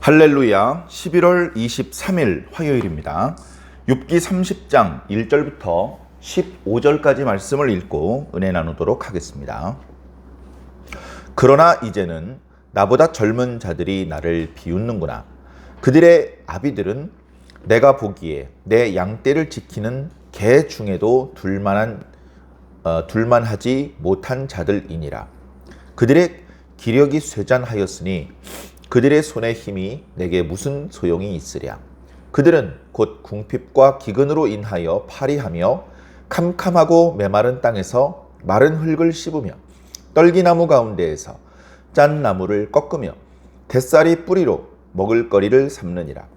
할렐루야. 11월 23일 화요일입니다. 욥기 30장 1절부터 15절까지 말씀을 읽고 은혜 나누도록 하겠습니다. 그러나 이제는 나보다 젊은 자들이 나를 비웃는구나. 그들의 아비들은 내가 보기에 내 양떼를 지키는 개 중에도 둘만하지 못한 자들이니라. 그들의 기력이 쇠잔하였으니 그들의 손의 힘이 내게 무슨 소용이 있으랴. 그들은 곧 궁핍과 기근으로 인하여 파리하며 캄캄하고 메마른 땅에서 마른 흙을 씹으며 떨기나무 가운데에서 짠 나무를 꺾으며 뱃살이 뿌리로 먹을거리를 삼느니라.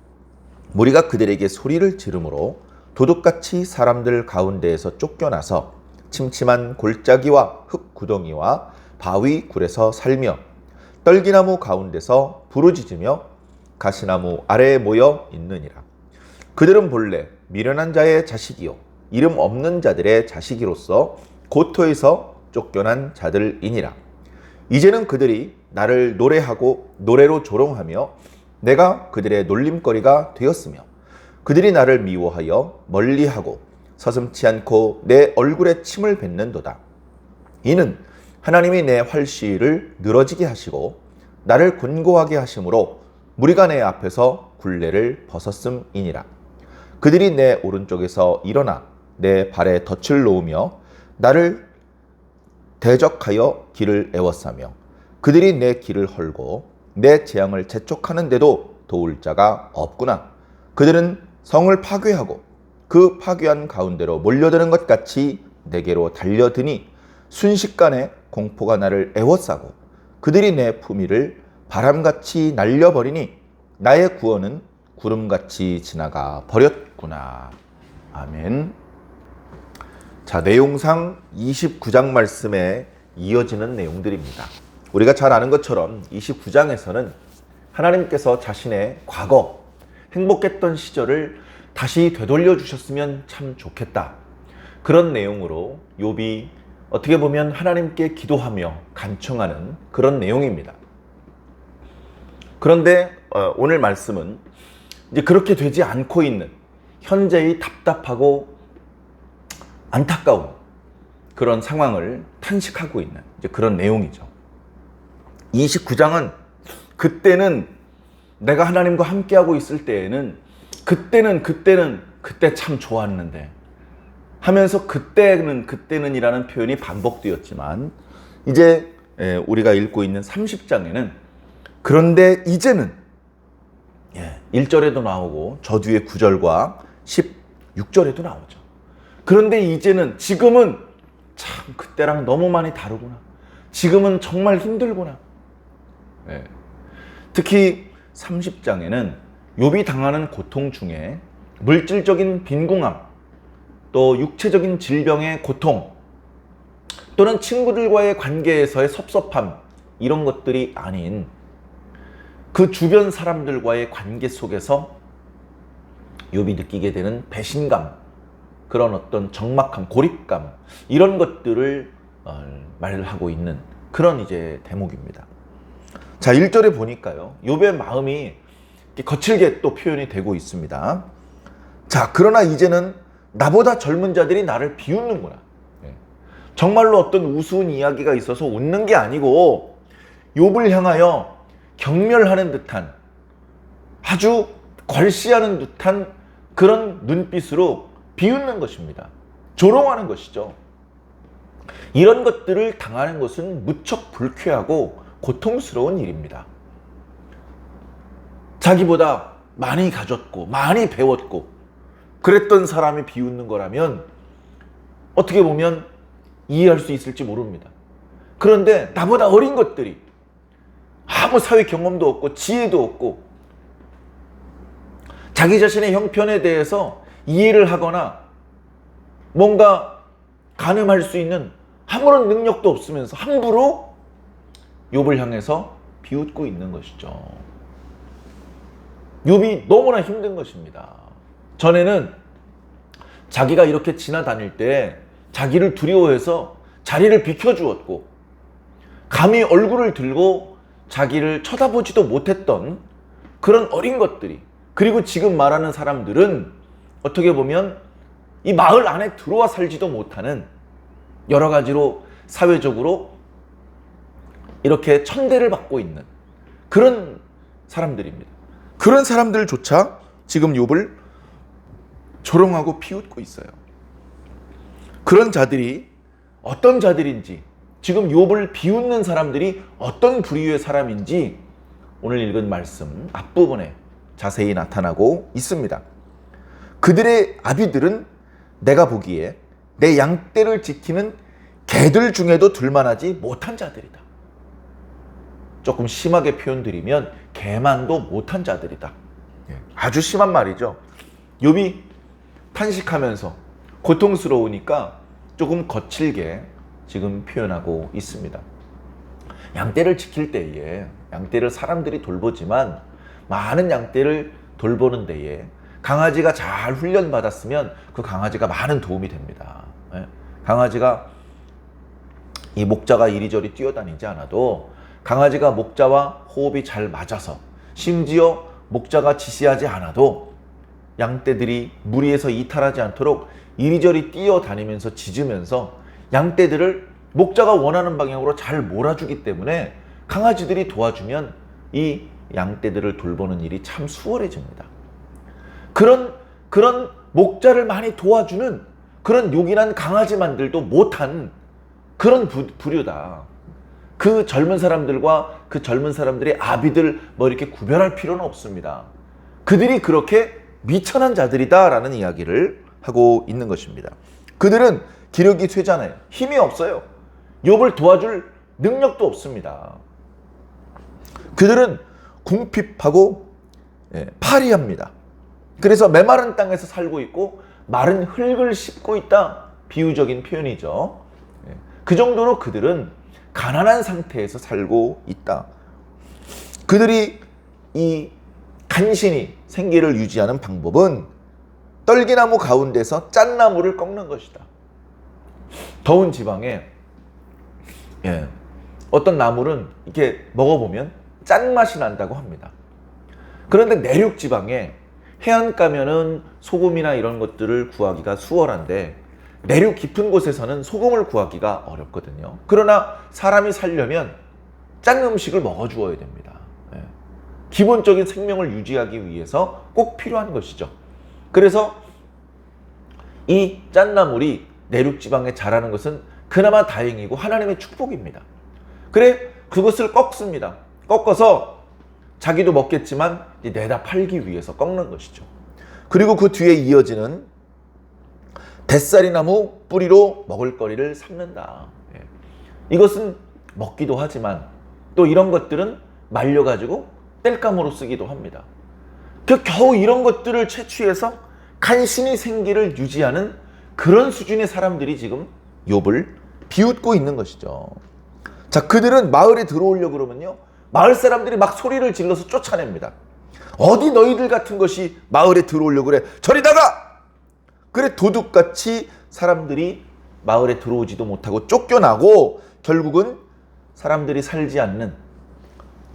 무리가 그들에게 소리를 지르므로 도둑같이 사람들 가운데에서 쫓겨나서 침침한 골짜기와 흙구덩이와 바위 굴에서 살며 떨기나무 가운데서 부르짖으며 가시나무 아래에 모여 있느니라. 그들은 본래 미련한 자의 자식이요 이름 없는 자들의 자식이로서 고토에서 쫓겨난 자들이니라. 이제는 그들이 나를 노래하고 노래로 조롱하며 내가 그들의 놀림거리가 되었으며 그들이 나를 미워하여 멀리하고 서슴지 않고 내 얼굴에 침을 뱉는도다. 이는 하나님이 내 활시위를 늘어지게 하시고 나를 곤고하게 하심으로 무리가 내 앞에서 굴레를 벗었음이니라. 그들이 내 오른쪽에서 일어나 내 발에 덫을 놓으며 나를 대적하여 길을 애워싸며 그들이 내 길을 헐고 내 재앙을 재촉하는데도 도울 자가 없구나. 그들은 성을 파괴하고 그 파괴한 가운데로 몰려드는 것 같이 내게로 달려드니 순식간에 공포가 나를 애워싸고 그들이 내 품위를 바람같이 날려버리니 나의 구원은 구름같이 지나가 버렸구나. 아멘. 자, 내용상 29장 말씀에 이어지는 내용들입니다. 우리가 잘 아는 것처럼 29장에서는 하나님께서 자신의 과거 행복했던 시절을 다시 되돌려 주셨으면 참 좋겠다. 그런 내용으로 욥이 어떻게 보면 하나님께 기도하며 간청하는 그런 내용입니다. 그런데 오늘 말씀은 이제 그렇게 되지 않고 있는 현재의 답답하고 안타까운 그런 상황을 탄식하고 있는 이제 그런 내용이죠. 29장은 그때는 내가 하나님과 함께하고 있을 때에는 그때 참 좋았는데 하면서 그때는 이라는 표현이 반복되었지만 이제 우리가 읽고 있는 30장에는 그런데 이제는 1절에도 나오고 저 뒤에 9절과 16절에도 나오죠. 그런데 이제는 지금은 참 그때랑 너무 많이 다르구나. 지금은 정말 힘들구나. 특히 30장에는 욥이 당하는 고통 중에 물질적인 빈궁함 또 육체적인 질병의 고통 또는 친구들과의 관계에서의 섭섭함 이런 것들이 아닌 그 주변 사람들과의 관계 속에서 욥이 느끼게 되는 배신감 그런 어떤 적막함, 고립감 이런 것들을 말하고 있는 그런 이제 대목입니다. 자, 1절에 보니까요. 욥의 마음이 거칠게 또 표현이 되고 있습니다. 자, 그러나 이제는 나보다 젊은 자들이 나를 비웃는구나. 정말로 어떤 우스운 이야기가 있어서 웃는 게 아니고 욥을 향하여 경멸하는 듯한 아주 궐시하는 듯한 그런 눈빛으로 비웃는 것입니다. 조롱하는 것이죠. 이런 것들을 당하는 것은 무척 불쾌하고 고통스러운 일입니다. 자기보다 많이 가졌고 많이 배웠고 그랬던 사람이 비웃는 거라면 어떻게 보면 이해할 수 있을지 모릅니다. 그런데 나보다 어린 것들이 아무 사회 경험도 없고 지혜도 없고 자기 자신의 형편에 대해서 이해를 하거나 뭔가 가늠할 수 있는 아무런 능력도 없으면서 함부로 욥을 향해서 비웃고 있는 것이죠. 욥이 너무나 힘든 것입니다. 전에는 자기가 이렇게 지나다닐 때 자기를 두려워해서 자리를 비켜주었고 감히 얼굴을 들고 자기를 쳐다보지도 못했던 그런 어린 것들이, 그리고 지금 말하는 사람들은 어떻게 보면 이 마을 안에 들어와 살지도 못하는, 여러 가지로 사회적으로 이렇게 천대를 받고 있는 그런 사람들입니다. 그런 사람들조차 지금 욥을 조롱하고 비웃고 있어요. 그런 자들이 어떤 자들인지, 지금 욥을 비웃는 사람들이 어떤 부류의 사람인지 오늘 읽은 말씀 앞부분에 자세히 나타나고 있습니다. 그들의 아비들은 내가 보기에 내 양떼를 지키는 개들 중에도 둘만하지 못한 자들이다. 조금 심하게 표현드리면 개만도 못한 자들이다. 아주 심한 말이죠. 욥이 탄식하면서 고통스러우니까 조금 거칠게 지금 표현하고 있습니다. 양떼를 지킬 때에, 양떼를 사람들이 돌보지만 많은 양떼를 돌보는 데에 강아지가 잘 훈련받았으면 그 강아지가 많은 도움이 됩니다. 강아지가 이 목자가 이리저리 뛰어다니지 않아도 강아지가 목자와 호흡이 잘 맞아서, 심지어 목자가 지시하지 않아도 양떼들이 무리에서 이탈하지 않도록 이리저리 뛰어다니면서 짖으면서 양떼들을 목자가 원하는 방향으로 잘 몰아주기 때문에 강아지들이 도와주면 이 양떼들을 돌보는 일이 참 수월해집니다. 그런 목자를 많이 도와주는 그런 요긴한 강아지만들도 못한 그런 부류다. 그 젊은 사람들과 그 젊은 사람들의 아비들 뭐 이렇게 구별할 필요는 없습니다. 그들이 그렇게 미천한 자들이다라는 이야기를 하고 있는 것입니다. 그들은 기력이 쇠잖아요. 힘이 없어요. 욥을 도와줄 능력도 없습니다. 그들은 궁핍하고 파리합니다. 그래서 메마른 땅에서 살고 있고 마른 흙을 씹고 있다. 비유적인 표현이죠. 그 정도로 그들은 가난한 상태에서 살고 있다. 그들이 이 간신히 생계를 유지하는 방법은 떨기나무 가운데서 짠나무를 꺾는 것이다. 더운 지방에 어떤 나물은 이렇게 먹어보면 짠맛이 난다고 합니다. 그런데 내륙 지방에 해안가면은 소금이나 이런 것들을 구하기가 수월한데 내륙 깊은 곳에서는 소금을 구하기가 어렵거든요. 그러나 사람이 살려면 짠 음식을 먹어주어야 됩니다. 기본적인 생명을 유지하기 위해서 꼭 필요한 것이죠. 그래서 이 짠나물이 내륙 지방에 자라는 것은 그나마 다행이고 하나님의 축복입니다. 그래 그것을 꺾습니다. 꺾어서 자기도 먹겠지만 내다 팔기 위해서 꺾는 것이죠. 그리고 그 뒤에 이어지는 뱃살이나무 뿌리로 먹을거리를 삼는다. 이것은 먹기도 하지만 또 이런 것들은 말려가지고 땔감으로 쓰기도 합니다. 겨우 이런 것들을 채취해서 간신히 생기를 유지하는 그런 수준의 사람들이 지금 욥을 비웃고 있는 것이죠. 자, 그들은 마을에 들어오려고 그러면요, 마을 사람들이 막 소리를 질러서 쫓아냅니다. 어디 너희들 같은 것이 마을에 들어오려고 그래? 저리 나가! 그래 도둑같이 사람들이 마을에 들어오지도 못하고 쫓겨나고 결국은 사람들이 살지 않는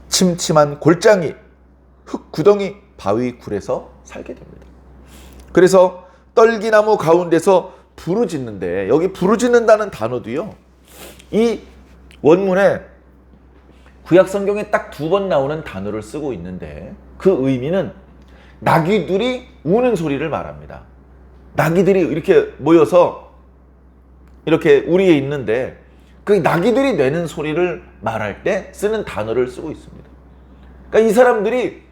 침침한 골짜기, 흙구덩이, 바위 굴에서 살게 됩니다. 그래서 떨기나무 가운데서 부르짖는데, 여기 부르짖는다는 단어도요, 이 원문에 구약 성경에 딱 2번 나오는 단어를 쓰고 있는데 그 의미는 나귀들이 우는 소리를 말합니다. 나귀들이 이렇게 모여서 이렇게 우리에 있는데 그 나귀들이 내는 소리를 말할 때 쓰는 단어를 쓰고 있습니다. 그러니까 이 사람들이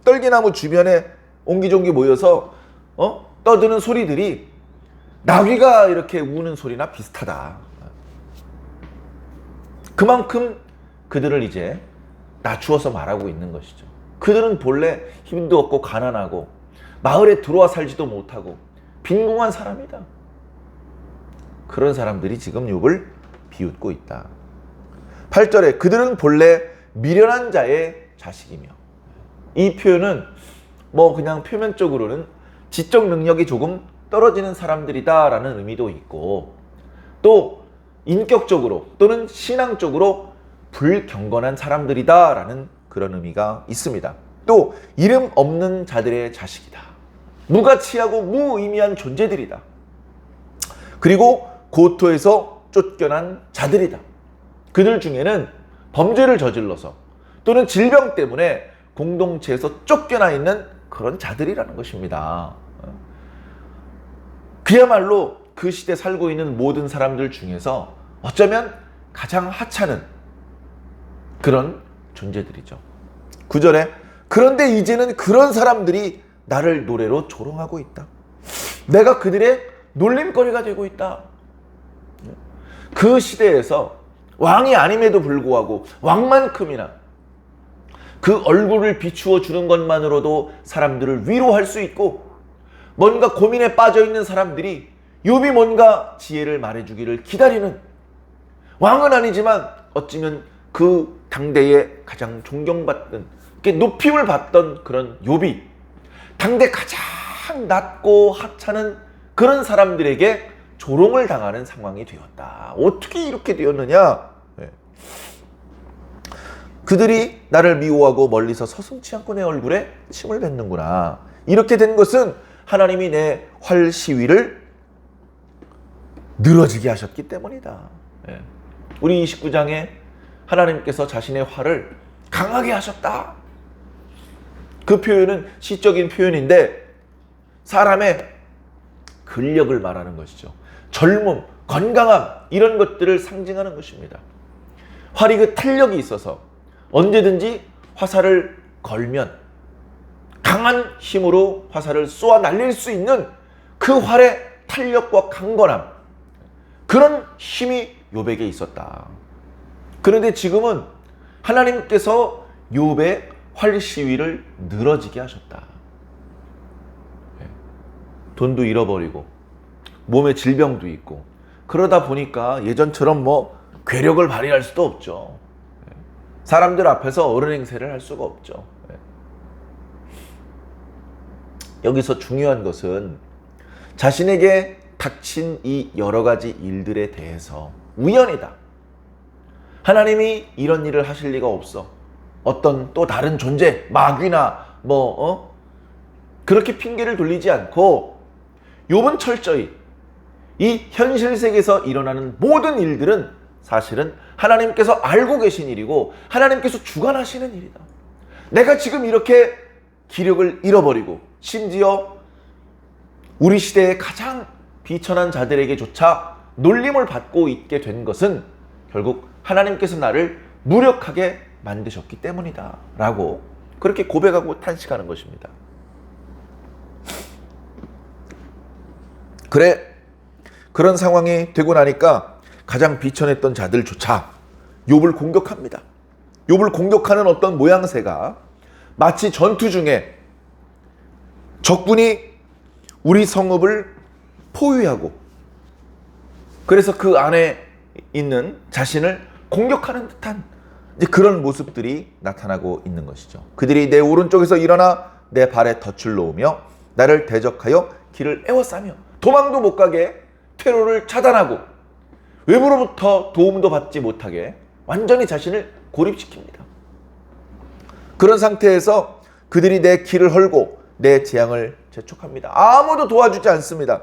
떨기나무 주변에 옹기종기 모여서 떠드는 소리들이 나귀가 이렇게 우는 소리나 비슷하다. 그만큼 그들을 이제 낮추어서 말하고 있는 것이죠. 그들은 본래 힘도 없고 가난하고 마을에 들어와 살지도 못하고 빈궁한 사람이다. 그런 사람들이 지금 욥을 비웃고 있다. 8절에 그들은 본래 미련한 자의 자식이며, 이 표현은 뭐 그냥 표면적으로는 지적 능력이 조금 떨어지는 사람들이다 라는 의미도 있고, 또 인격적으로 또는 신앙적으로 불경건한 사람들이다 라는 그런 의미가 있습니다. 또 이름 없는 자들의 자식이다. 무가치하고 무의미한 존재들이다. 그리고 고토에서 쫓겨난 자들이다. 그들 중에는 범죄를 저질러서 또는 질병 때문에 공동체에서 쫓겨나 있는 그런 자들이라는 것입니다. 그야말로 그 시대 살고 있는 모든 사람들 중에서 어쩌면 가장 하찮은 그런 존재들이죠. 9절에 그런데 이제는 그런 사람들이 나를 노래로 조롱하고 있다. 내가 그들의 놀림거리가 되고 있다. 그 시대에서 왕이 아님에도 불구하고 왕만큼이나 그 얼굴을 비추어 주는 것만으로도 사람들을 위로할 수 있고, 뭔가 고민에 빠져 있는 사람들이 욥이 뭔가 지혜를 말해주기를 기다리는, 왕은 아니지만 어찌면 그 당대에 가장 존경받던, 높임을 받던 그런 욥이 당대 가장 낮고 하찮은 그런 사람들에게 조롱을 당하는 상황이 되었다. 어떻게 이렇게 되었느냐? 그들이 나를 미워하고 멀리서 서슴지 않고 내 얼굴에 침을 뱉는구나. 이렇게 된 것은 하나님이 내 활 시위를 늘어지게 하셨기 때문이다. 우리 29장에 하나님께서 자신의 활을 강하게 하셨다. 그 표현은 시적인 표현인데 사람의 근력을 말하는 것이죠. 젊음, 건강함, 이런 것들을 상징하는 것입니다. 활이 그 탄력이 있어서 언제든지 화살을 걸면 강한 힘으로 화살을 쏘아 날릴 수 있는 그 활의 탄력과 강건함, 그런 힘이 욥에게 있었다. 그런데 지금은 하나님께서 욥의 활 시위를 늘어지게 하셨다. 돈도 잃어버리고 몸에 질병도 있고 그러다 보니까 예전처럼 괴력을 발휘할 수도 없죠. 사람들 앞에서 어른 행세를 할 수가 없죠. 여기서 중요한 것은 자신에게 닥친 이 여러 가지 일들에 대해서 우연이다. 하나님이 이런 일을 하실 리가 없어. 어떤 또 다른 존재, 마귀나 그렇게 핑계를 돌리지 않고 욥은 철저히 이 현실 세계에서 일어나는 모든 일들은 사실은 하나님께서 알고 계신 일이고 하나님께서 주관하시는 일이다. 내가 지금 이렇게 기력을 잃어버리고 심지어 우리 시대의 가장 비천한 자들에게조차 놀림을 받고 있게 된 것은 결국 하나님께서 나를 무력하게 만드셨기 때문이다 라고 그렇게 고백하고 탄식하는 것입니다. 그런 상황이 되고 나니까 가장 비천했던 자들조차 욥을 공격합니다. 욥을 공격하는 어떤 모양새가 마치 전투 중에 적군이 우리 성읍을 포위하고 그래서 그 안에 있는 자신을 공격하는 듯한 이제 그런 모습들이 나타나고 있는 것이죠. 그들이 내 오른쪽에서 일어나 내 발에 덫을 놓으며 나를 대적하여 길을 에워싸며 도망도 못 가게 퇴로를 차단하고 외부로부터 도움도 받지 못하게 완전히 자신을 고립시킵니다. 그런 상태에서 그들이 내 길을 헐고 내 재앙을 재촉합니다. 아무도 도와주지 않습니다.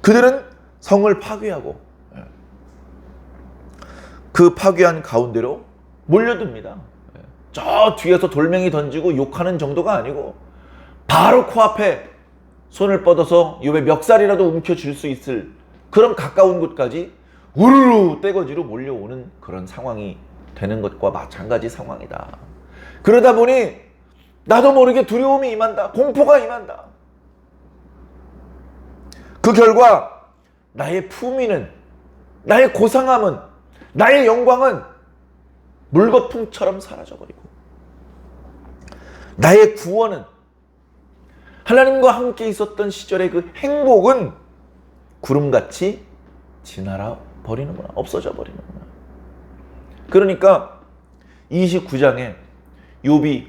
그들은 성을 파괴하고 그 파괴한 가운데로 몰려듭니다. 저 뒤에서 돌멩이 던지고 욕하는 정도가 아니고 바로 코앞에 손을 뻗어서 욥의 멱살이라도 움켜쥘 수 있을 그런 가까운 곳까지 우르르 떼거지로 몰려오는 그런 상황이 되는 것과 마찬가지 상황이다. 그러다 보니 나도 모르게 두려움이 임한다. 공포가 임한다. 그 결과 나의 품위는, 나의 고상함은, 나의 영광은 물거품처럼 사라져버리고 나의 구원은, 하나님과 함께 있었던 시절의 그 행복은 구름같이 지나라 버리는구나. 없어져 버리는구나. 그러니까 29장에 욥이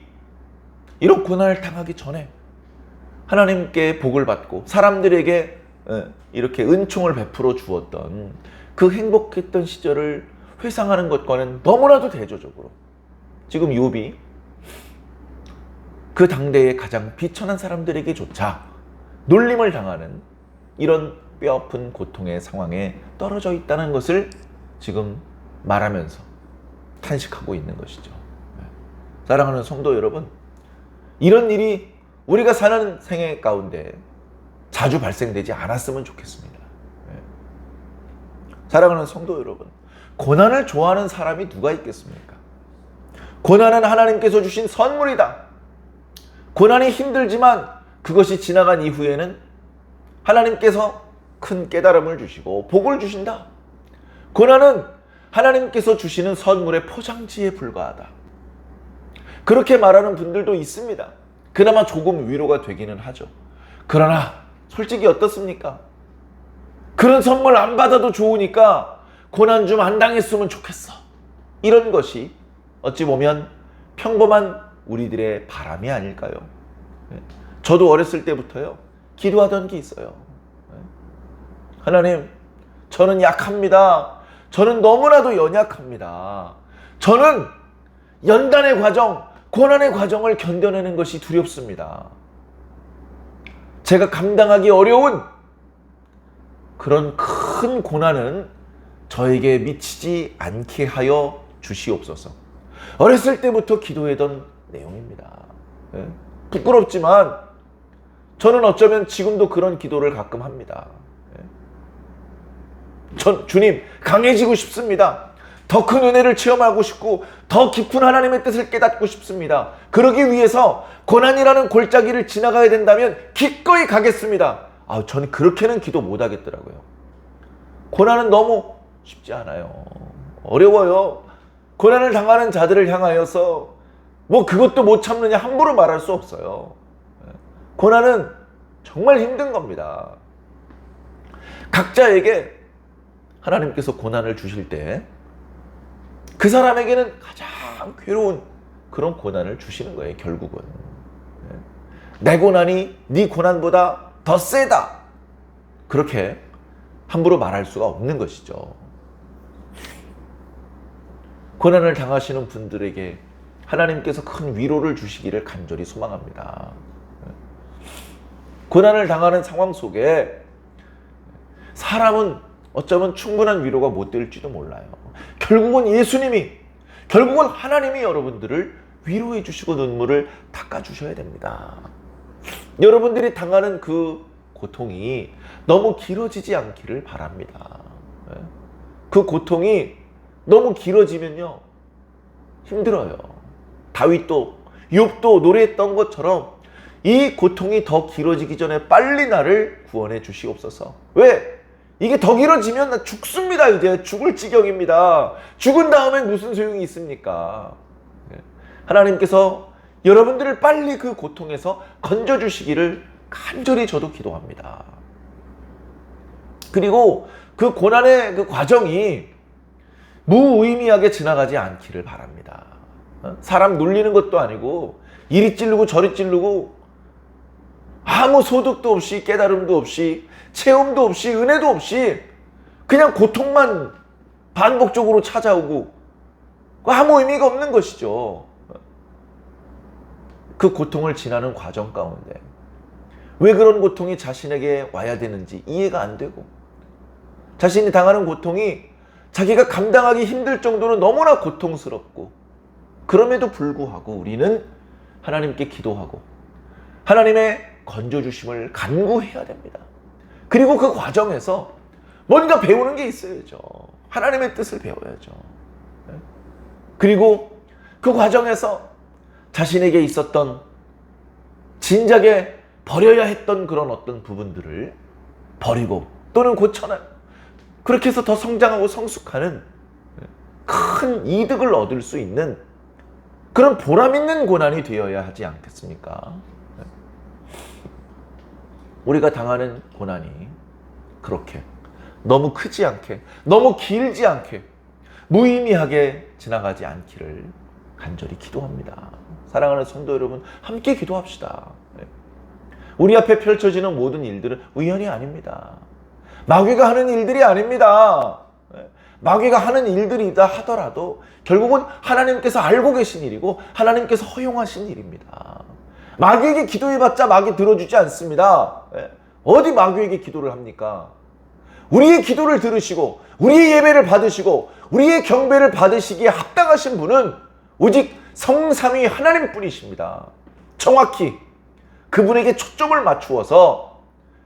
이런 고난을 당하기 전에 하나님께 복을 받고 사람들에게 이렇게 은총을 베풀어 주었던 그 행복했던 시절을 회상하는 것과는 너무나도 대조적으로 지금 욥이 그 당대의 가장 비천한 사람들에게조차 놀림을 당하는 이런 뼈아픈 고통의 상황에 떨어져 있다는 것을 지금 말하면서 탄식하고 있는 것이죠. 사랑하는 성도 여러분, 이런 일이 우리가 사는 생애 가운데 자주 발생되지 않았으면 좋겠습니다. 사랑하는 성도 여러분, 고난을 좋아하는 사람이 누가 있겠습니까? 고난은 하나님께서 주신 선물이다. 고난이 힘들지만 그것이 지나간 이후에는 하나님께서 큰 깨달음을 주시고 복을 주신다. 고난은 하나님께서 주시는 선물의 포장지에 불과하다. 그렇게 말하는 분들도 있습니다. 그나마 조금 위로가 되기는 하죠. 그러나 솔직히 어떻습니까? 그런 선물 안 받아도 좋으니까 고난 좀 안 당했으면 좋겠어. 이런 것이 어찌 보면 평범한 우리들의 바람이 아닐까요? 저도 어렸을 때부터요, 기도하던 게 있어요. 하나님, 저는 약합니다. 저는 너무나도 연약합니다. 저는 연단의 과정, 고난의 과정을 견뎌내는 것이 두렵습니다. 제가 감당하기 어려운 그런 큰 고난은 저에게 미치지 않게 하여 주시옵소서. 어렸을 때부터 기도했던 내용입니다. 부끄럽지만 저는 어쩌면 지금도 그런 기도를 가끔 합니다. 주님, 강해지고 싶습니다. 더 큰 은혜를 체험하고 싶고 더 깊은 하나님의 뜻을 깨닫고 싶습니다. 그러기 위해서 고난이라는 골짜기를 지나가야 된다면 기꺼이 가겠습니다. 저는 그렇게는 기도 못 하겠더라고요. 고난은 너무 쉽지 않아요. 어려워요. 고난을 당하는 자들을 향하여서 그것도 못 참느냐 함부로 말할 수 없어요. 고난은 정말 힘든 겁니다. 각자에게 하나님께서 고난을 주실 때 그 사람에게는 가장 괴로운 그런 고난을 주시는 거예요. 결국은 내 고난이 네 고난보다 더 세다, 그렇게 함부로 말할 수가 없는 것이죠. 고난을 당하시는 분들에게 하나님께서 큰 위로를 주시기를 간절히 소망합니다. 고난을 당하는 상황 속에 사람은 어쩌면 충분한 위로가 못 될지도 몰라요. 결국은 예수님이, 결국은 하나님이 여러분들을 위로해 주시고 눈물을 닦아 주셔야 됩니다. 여러분들이 당하는 그 고통이 너무 길어지지 않기를 바랍니다. 그 고통이 너무 길어지면요, 힘들어요. 다윗도 욥도 노래했던 것처럼 이 고통이 더 길어지기 전에 빨리 나를 구원해 주시옵소서. 왜? 이게 더 길어지면 나 죽습니다. 이제 죽을 지경입니다. 죽은 다음엔 무슨 소용이 있습니까? 하나님께서 여러분들을 빨리 그 고통에서 건져주시기를 간절히 저도 기도합니다. 그리고 그 고난의 그 과정이 무의미하게 지나가지 않기를 바랍니다. 사람 놀리는 것도 아니고 이리 찌르고 저리 찌르고 아무 소득도 없이 깨달음도 없이 체험도 없이 은혜도 없이 그냥 고통만 반복적으로 찾아오고 아무 의미가 없는 것이죠. 그 고통을 지나는 과정 가운데 왜 그런 고통이 자신에게 와야 되는지 이해가 안 되고, 자신이 당하는 고통이 자기가 감당하기 힘들 정도로 너무나 고통스럽고, 그럼에도 불구하고 우리는 하나님께 기도하고 하나님의 건져주심을 간구해야 됩니다. 그리고 그 과정에서 뭔가 배우는 게 있어야죠. 하나님의 뜻을 배워야죠. 그리고 그 과정에서 자신에게 있었던 진작에 버려야 했던 그런 어떤 부분들을 버리고 또는 고쳐나요. 그렇게 해서 더 성장하고 성숙하는 큰 이득을 얻을 수 있는 그런 보람 있는 고난이 되어야 하지 않겠습니까? 우리가 당하는 고난이 그렇게 너무 크지 않게, 너무 길지 않게, 무의미하게 지나가지 않기를 간절히 기도합니다. 사랑하는 성도 여러분, 함께 기도합시다. 우리 앞에 펼쳐지는 모든 일들은 우연이 아닙니다. 마귀가 하는 일들이 아닙니다. 마귀가 하는 일들이다 하더라도 결국은 하나님께서 알고 계신 일이고 하나님께서 허용하신 일입니다. 마귀에게 기도해봤자 마귀 들어주지 않습니다. 어디 마귀에게 기도를 합니까? 우리의 기도를 들으시고 우리의 예배를 받으시고 우리의 경배를 받으시기에 합당하신 분은 오직 성삼위 하나님뿐이십니다. 정확히 그분에게 초점을 맞추어서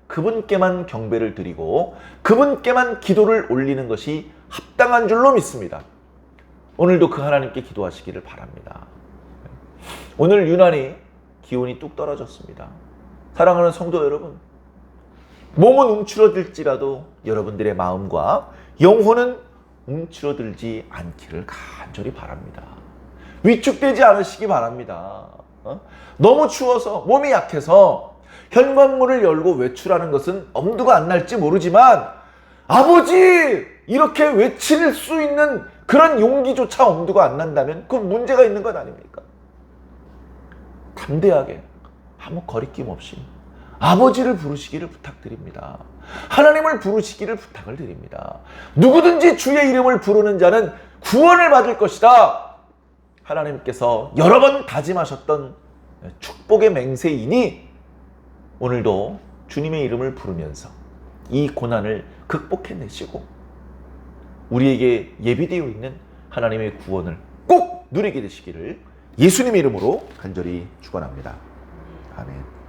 그분께만 경배를 드리고 그분께만 기도를 올리는 것이 합당한 줄로 믿습니다. 오늘도 그 하나님께 기도하시기를 바랍니다. 오늘 유난히 기온이 뚝 떨어졌습니다. 사랑하는 성도 여러분, 몸은 움츠러들지라도 여러분들의 마음과 영혼은 움츠러들지 않기를 간절히 바랍니다. 위축되지 않으시기 바랍니다. 너무 추워서 몸이 약해서 현관문을 열고 외출하는 것은 엄두가 안 날지 모르지만 아버지! 이렇게 외칠 수 있는 그런 용기조차 엄두가 안 난다면 그건 문제가 있는 것 아닙니까? 담대하게 아무 거리낌 없이 아버지를 부르시기를 부탁드립니다. 하나님을 부르시기를 부탁을 드립니다. 누구든지 주의 이름을 부르는 자는 구원을 받을 것이다. 하나님께서 여러 번 다짐하셨던 축복의 맹세이니 오늘도 주님의 이름을 부르면서 이 고난을 극복해내시고 우리에게 예비되어 있는 하나님의 구원을 꼭 누리게 되시기를 예수님의 이름으로 간절히 축원합니다. 아멘.